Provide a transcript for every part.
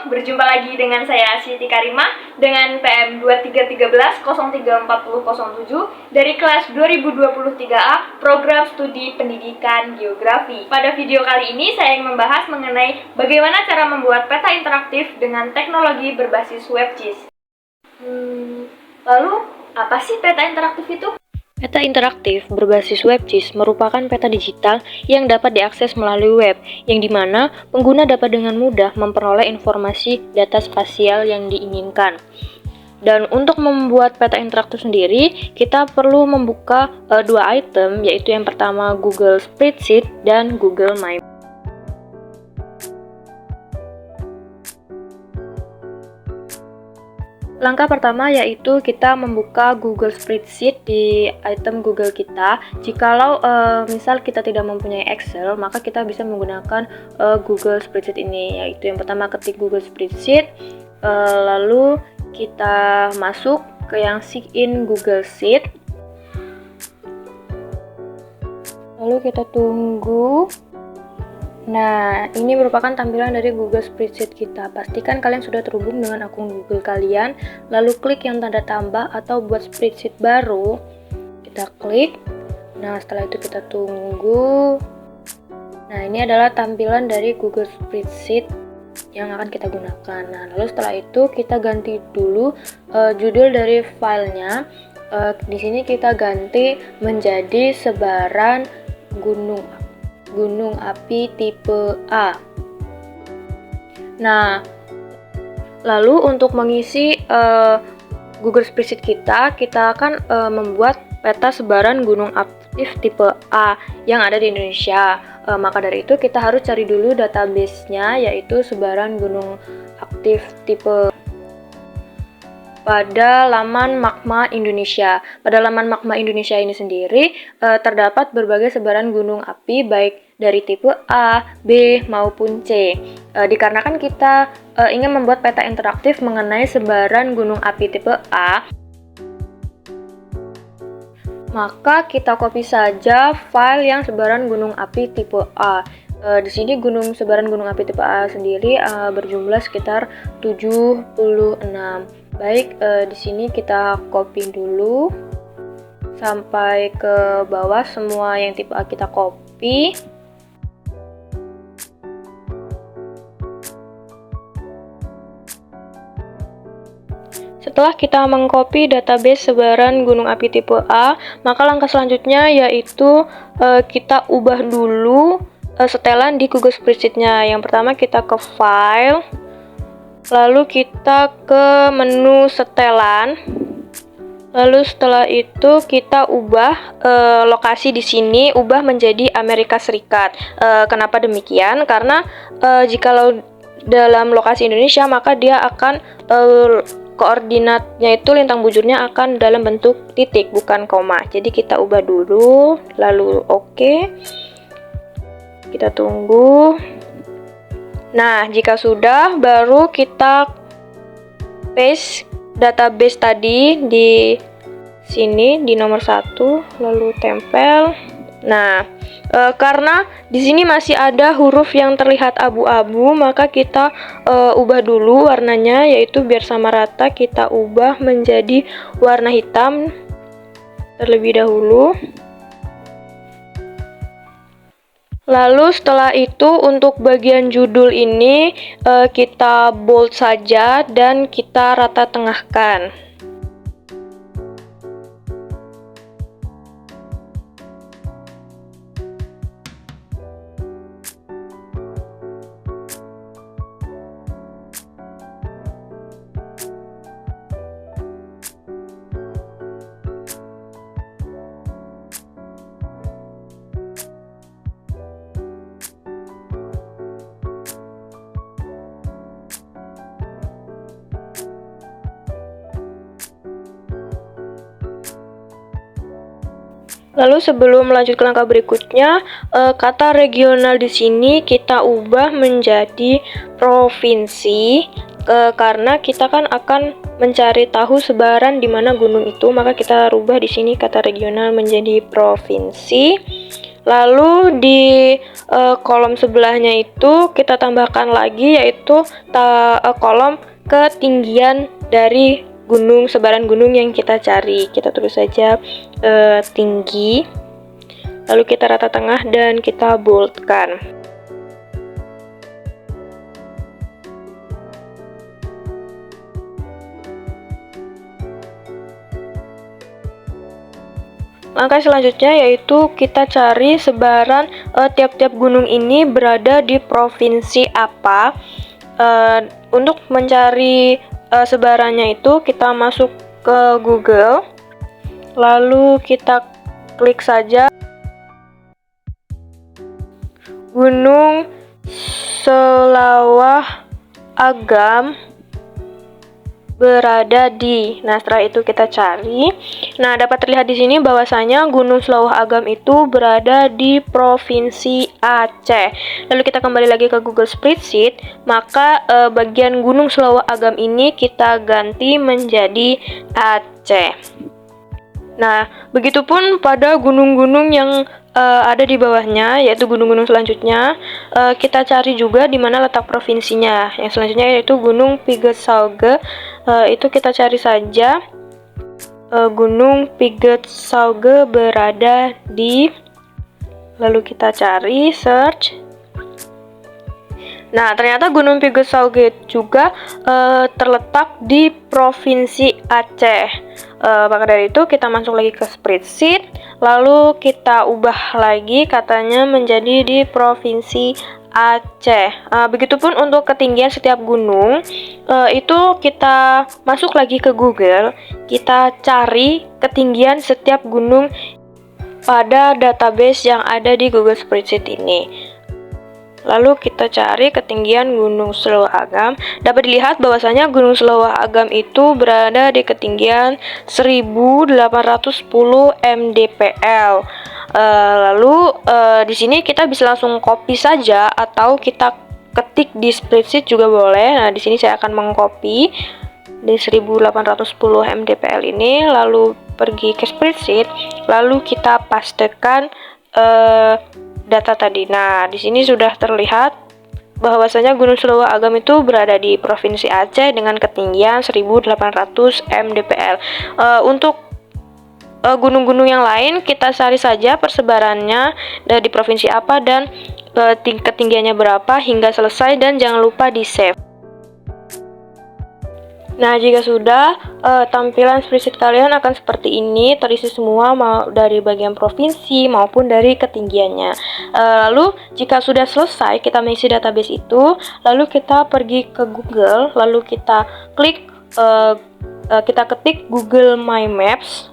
berjumpa lagi dengan saya Siti Karimah dengan PM 2313-034007 dari kelas 2023A Program Studi Pendidikan Geografi. Pada video kali ini saya ingin membahas mengenai bagaimana cara membuat peta interaktif dengan teknologi berbasis WebGIS. Lalu, apa sih peta interaktif itu? Peta interaktif berbasis WebGIS merupakan peta digital yang dapat diakses melalui web, yang dimana pengguna dapat dengan mudah memperoleh informasi data spasial yang diinginkan. Dan untuk membuat peta interaktif sendiri, kita perlu membuka dua item, yaitu yang pertama Google Spreadsheet dan Google My. Langkah pertama yaitu kita membuka Google Spreadsheet di item Google kita. Jikalau misal kita tidak mempunyai Excel, maka kita bisa menggunakan Google Spreadsheet ini. Yaitu yang pertama ketik Google Spreadsheet, lalu kita masuk ke yang sign Google Sheet. Lalu kita tunggu. Nah, ini merupakan tampilan dari Google Spreadsheet kita. Pastikan kalian sudah terhubung dengan akun Google kalian, lalu klik yang tanda tambah atau buat spreadsheet baru. Kita klik. Nah, setelah itu kita tunggu. Nah, ini adalah tampilan dari Google Spreadsheet yang akan kita gunakan. Nah, lalu setelah itu kita ganti dulu judul dari filenya. Di sini kita ganti menjadi sebaran gunung api tipe A. Nah, lalu untuk mengisi Google Spreadsheet kita akan membuat peta sebaran gunung aktif tipe A yang ada di Indonesia. Maka dari itu kita harus cari dulu database-nya, yaitu sebaran gunung aktif tipe pada laman Magma Indonesia. Pada laman Magma Indonesia ini sendiri terdapat berbagai sebaran gunung api baik dari tipe A, B, maupun C. Dikarenakan kita ingin membuat peta interaktif mengenai sebaran gunung api tipe A, maka kita copy saja file yang sebaran gunung api tipe A. Di sini sebaran gunung api tipe A sendiri berjumlah sekitar 76. Baik, di sini kita copy dulu sampai ke bawah, semua yang tipe A kita copy. Setelah kita mengcopy database sebaran gunung api tipe A, maka langkah selanjutnya yaitu kita ubah dulu setelan di Google Spreadsheet-nya. Yang pertama kita ke File, lalu kita ke menu setelan. Lalu setelah itu kita ubah lokasi di sini, ubah menjadi Amerika Serikat. Kenapa demikian? Karena jikalau dalam lokasi Indonesia, maka dia akan koordinatnya itu lintang bujurnya akan dalam bentuk titik, bukan koma. Jadi kita ubah dulu, lalu oke. Kita tunggu. Nah, jika sudah, baru kita paste database tadi di sini di nomor 1, lalu tempel. Nah, karena di sini masih ada huruf yang terlihat abu-abu, maka kita ubah dulu warnanya, yaitu biar sama rata kita ubah menjadi warna hitam terlebih dahulu. Lalu setelah itu untuk bagian judul ini kita bold saja dan kita rata tengahkan. Lalu sebelum melanjut ke langkah berikutnya, kata regional di sini kita ubah menjadi provinsi, karena kita kan akan mencari tahu sebaran di mana gunung itu, maka kita rubah di sini kata regional menjadi provinsi. Lalu di kolom sebelahnya itu kita tambahkan lagi, yaitu kolom ketinggian dari gunung, sebaran gunung yang kita cari. Kita tulis saja tinggi, lalu kita rata tengah dan kita boldkan. Langkah selanjutnya yaitu kita cari sebaran tiap-tiap gunung ini berada di provinsi apa. Untuk mencari sebarannya itu kita masuk ke Google, lalu kita klik saja Gunung Selawah Agam berada di. Nah, setelah itu kita cari. Nah, dapat terlihat di sini bahwasanya Gunung Selawah Agam itu berada di Provinsi Aceh. Lalu kita kembali lagi ke Google Spreadsheet, maka bagian Gunung Selawah Agam ini kita ganti menjadi Aceh. Nah, begitupun pada gunung-gunung yang ada di bawahnya, yaitu gunung-gunung selanjutnya, kita cari juga di mana letak provinsinya. Yang selanjutnya yaitu Gunung Pigetsauge. Itu kita cari saja Gunung Pigetsauge berada di, lalu kita cari search. Nah, ternyata Gunung Pigetsauge juga terletak di Provinsi Aceh. Maka dari itu kita masuk lagi ke spreadsheet, lalu kita ubah lagi katanya menjadi di Provinsi Aceh. Begitupun untuk ketinggian setiap gunung, itu kita masuk lagi ke Google, kita cari ketinggian setiap gunung pada database yang ada di Google Spreadsheet ini. Lalu kita cari ketinggian Gunung Selawah Agam. Dapat dilihat bahwasanya Gunung Selawah Agam itu berada di ketinggian 1810 mdpl. Lalu di sini kita bisa langsung copy saja atau kita ketik di spreadsheet juga boleh. Nah, di sini saya akan mengcopy di 1810 mdpl ini, lalu pergi ke spreadsheet, lalu kita pastekan data tadi. Nah, di sini sudah terlihat bahwasanya Gunung Selawah Agam itu berada di Provinsi Aceh dengan ketinggian 1800 mdpl. Untuk gunung-gunung yang lain kita cari saja persebarannya di provinsi apa dan ketinggiannya berapa hingga selesai, dan jangan lupa di save. Nah, jika sudah, tampilan spreadsheet kalian akan seperti ini, terisi semua mau dari bagian provinsi maupun dari ketinggiannya. Lalu, jika sudah selesai kita mengisi database itu, lalu kita pergi ke Google, lalu kita klik, kita ketik Google My Maps,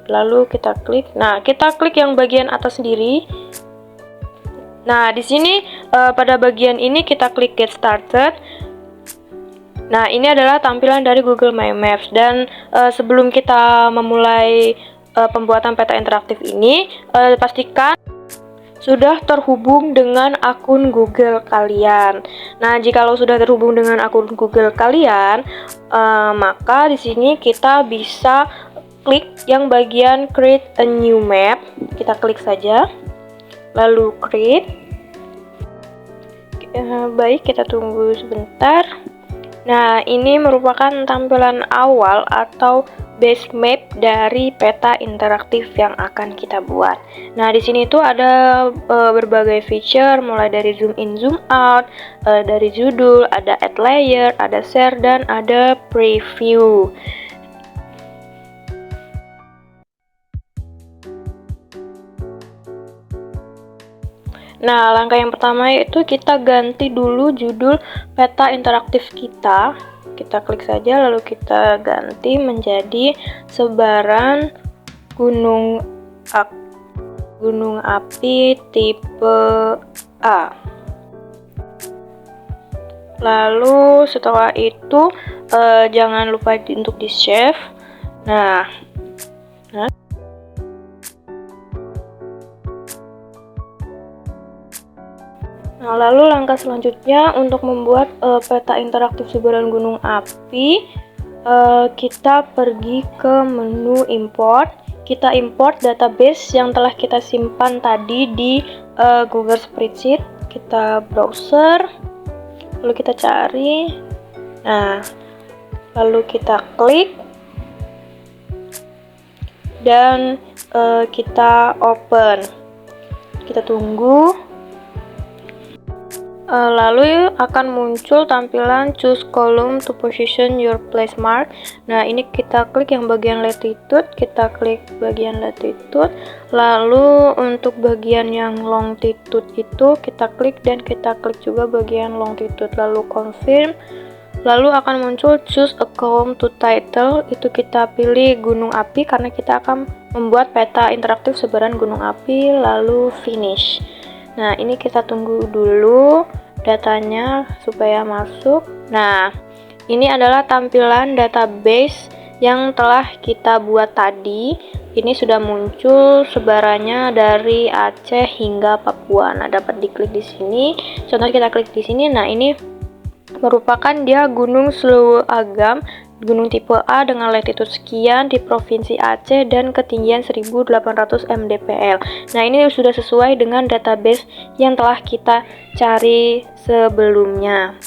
lalu kita klik. Nah, kita klik yang bagian atas sendiri. Nah, di sini pada bagian ini kita klik Get Started. Nah, ini adalah tampilan dari Google My Maps, dan sebelum kita memulai pembuatan peta interaktif ini, pastikan sudah terhubung dengan akun Google kalian. Nah, jikalau sudah terhubung dengan akun Google kalian, maka di sini kita bisa klik yang bagian Create a New Map. Kita klik saja, lalu Create. Baik, kita tunggu sebentar. Nah, ini merupakan tampilan awal atau base map dari peta interaktif yang akan kita buat. Nah, di sini itu ada berbagai feature, mulai dari zoom in, zoom out, dari judul, ada add layer, ada share, dan ada preview. Nah, langkah yang pertama yaitu kita ganti dulu judul peta interaktif kita. Kita klik saja, lalu kita ganti menjadi sebaran gunung api tipe A. Lalu setelah itu jangan lupa untuk di save. Nah, lalu langkah selanjutnya untuk membuat peta interaktif sebaran gunung api, kita pergi ke menu import, kita import database yang telah kita simpan tadi di Google Spreadsheet. Kita browser, lalu kita cari. Nah, lalu kita klik dan kita open. Kita tunggu. Lalu akan muncul tampilan choose column to position your place mark. Nah, ini kita klik yang bagian latitude, kita klik bagian latitude. Lalu untuk bagian yang longitude itu kita klik dan kita klik juga bagian longitude. Lalu confirm. Lalu akan muncul choose a column to title. Itu kita pilih gunung api karena kita akan membuat peta interaktif sebaran gunung api. Lalu finish. Nah, ini kita tunggu dulu datanya supaya masuk. Nah, ini adalah tampilan database yang telah kita buat tadi. Ini sudah muncul sebarannya dari Aceh hingga Papua. Nah, dapat diklik di sini. Contoh kita klik di sini. Nah, ini merupakan dia Gunung Seluruh Agam, gunung tipe A dengan latitude sekian di Provinsi Aceh dan ketinggian 1800 mdpl. Nah, ini sudah sesuai dengan database yang telah kita cari sebelumnya.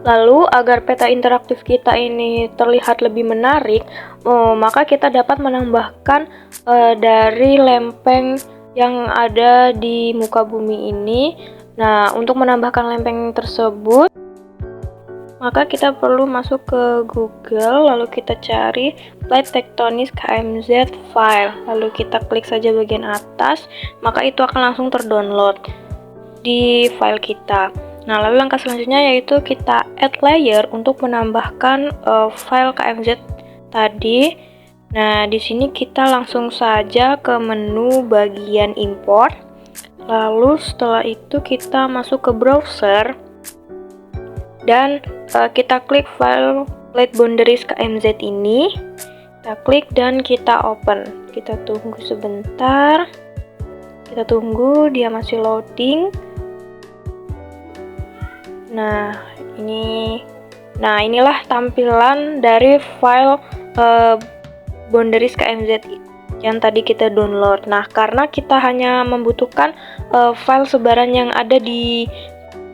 Lalu, agar peta interaktif kita ini terlihat lebih menarik, maka kita dapat menambahkan dari lempeng yang ada di muka bumi ini. Nah, untuk menambahkan lempeng tersebut, maka kita perlu masuk ke Google, lalu kita cari Plate Tectonics KMZ file, lalu kita klik saja bagian atas, maka itu akan langsung terdownload di file kita. Nah, lalu langkah selanjutnya yaitu kita add layer untuk menambahkan file KMZ tadi. Nah, di sini kita langsung saja ke menu bagian import, lalu setelah itu kita masuk ke browser dan kita klik file plate boundaries KMZ ini, kita klik dan kita open. Kita tunggu sebentar, kita tunggu dia masih loading. Nah, inilah tampilan dari file boundaries KMZ yang tadi kita download. Nah, karena kita hanya membutuhkan file sebaran yang ada di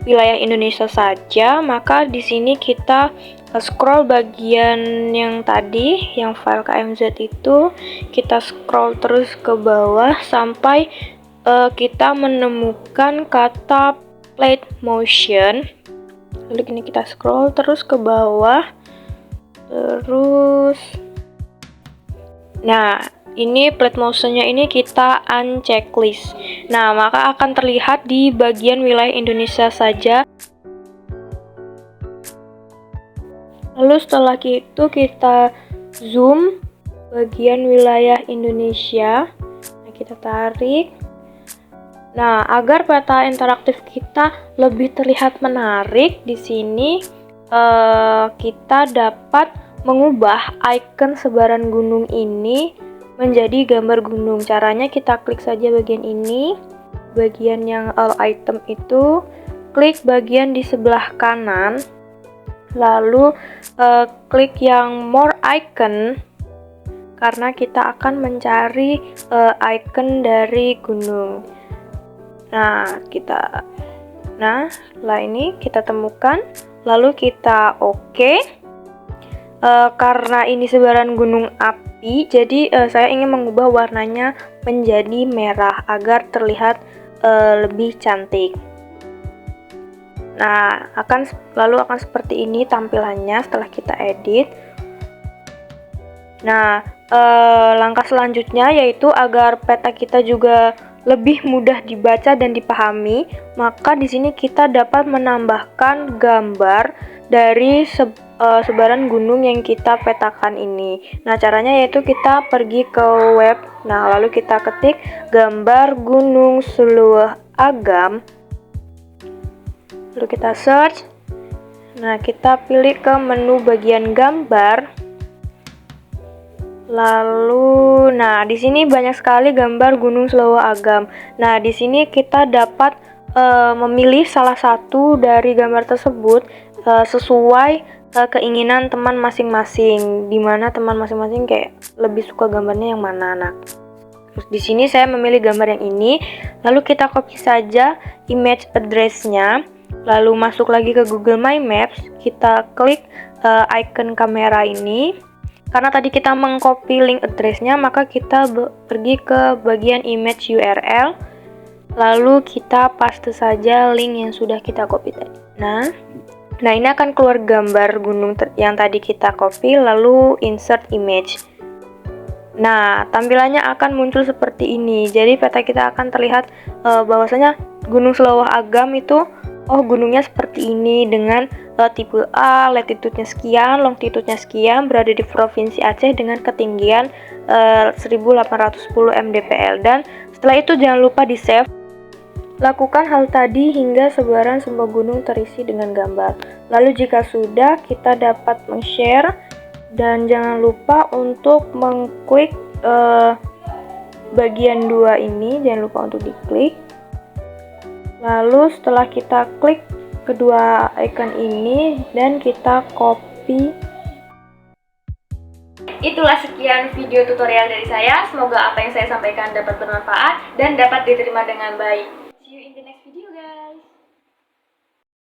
wilayah Indonesia saja, maka di sini kita scroll bagian yang tadi, yang file KMZ itu, kita scroll terus ke bawah sampai kita menemukan kata plate motion. Lalu ini kita scroll terus ke bawah, terus, nah, ini plate motionnya ini kita unchecklist. Nah, maka akan terlihat di bagian wilayah Indonesia saja. Lalu setelah itu kita zoom bagian wilayah Indonesia. Nah, kita tarik. Nah, agar peta interaktif kita lebih terlihat menarik, di sini kita dapat mengubah icon sebaran gunung ini menjadi gambar gunung. Caranya kita klik saja bagian ini, bagian yang all item itu, klik bagian di sebelah kanan, lalu klik yang more icon, karena kita akan mencari icon dari gunung. Nah, setelah ini kita temukan, lalu kita oke. Karena ini sebaran gunung api, jadi saya ingin mengubah warnanya menjadi merah agar terlihat lebih cantik. Nah, lalu akan seperti ini tampilannya setelah kita edit. Nah, langkah selanjutnya yaitu agar peta kita juga lebih mudah dibaca dan dipahami, maka di sini kita dapat menambahkan gambar dari sebaran gunung yang kita petakan ini. Nah, caranya yaitu kita pergi ke web. Nah, lalu kita ketik gambar Gunung Seluruh Agam. Lalu kita search. Nah, kita pilih ke menu bagian gambar. Lalu, nah, di sini banyak sekali gambar Gunung Seluruh Agam. Nah, di sini kita dapat memilih salah satu dari gambar tersebut sesuai keinginan teman masing-masing, dimana teman masing-masing kayak lebih suka gambarnya yang mana. Nah, terus di sini saya memilih gambar yang ini, lalu kita copy saja image address-nya, lalu masuk lagi ke Google My Maps, kita klik icon kamera ini. Karena tadi kita mengcopy link address-nya, maka kita pergi ke bagian image URL, lalu kita paste saja link yang sudah kita copy tadi. Nah ini akan keluar gambar gunung yang tadi kita copy, lalu insert image. Nah, tampilannya akan muncul seperti ini. Jadi peta kita akan terlihat bahwasanya Gunung Selawah Agam itu, gunungnya seperti ini dengan tipe A, latitude-nya sekian, longitude-nya sekian, berada di Provinsi Aceh dengan ketinggian 1810 mdpl. Dan setelah itu jangan lupa di-save. Lakukan hal tadi hingga sebaran semua gunung terisi dengan gambar. Lalu jika sudah, kita dapat meng-share. Dan jangan lupa untuk mengklik bagian 2 ini, jangan lupa untuk diklik. Lalu setelah kita klik kedua icon ini dan kita copy. Itulah sekian video tutorial dari saya. Semoga apa yang saya sampaikan dapat bermanfaat dan dapat diterima dengan baik. See you in the next video, guys.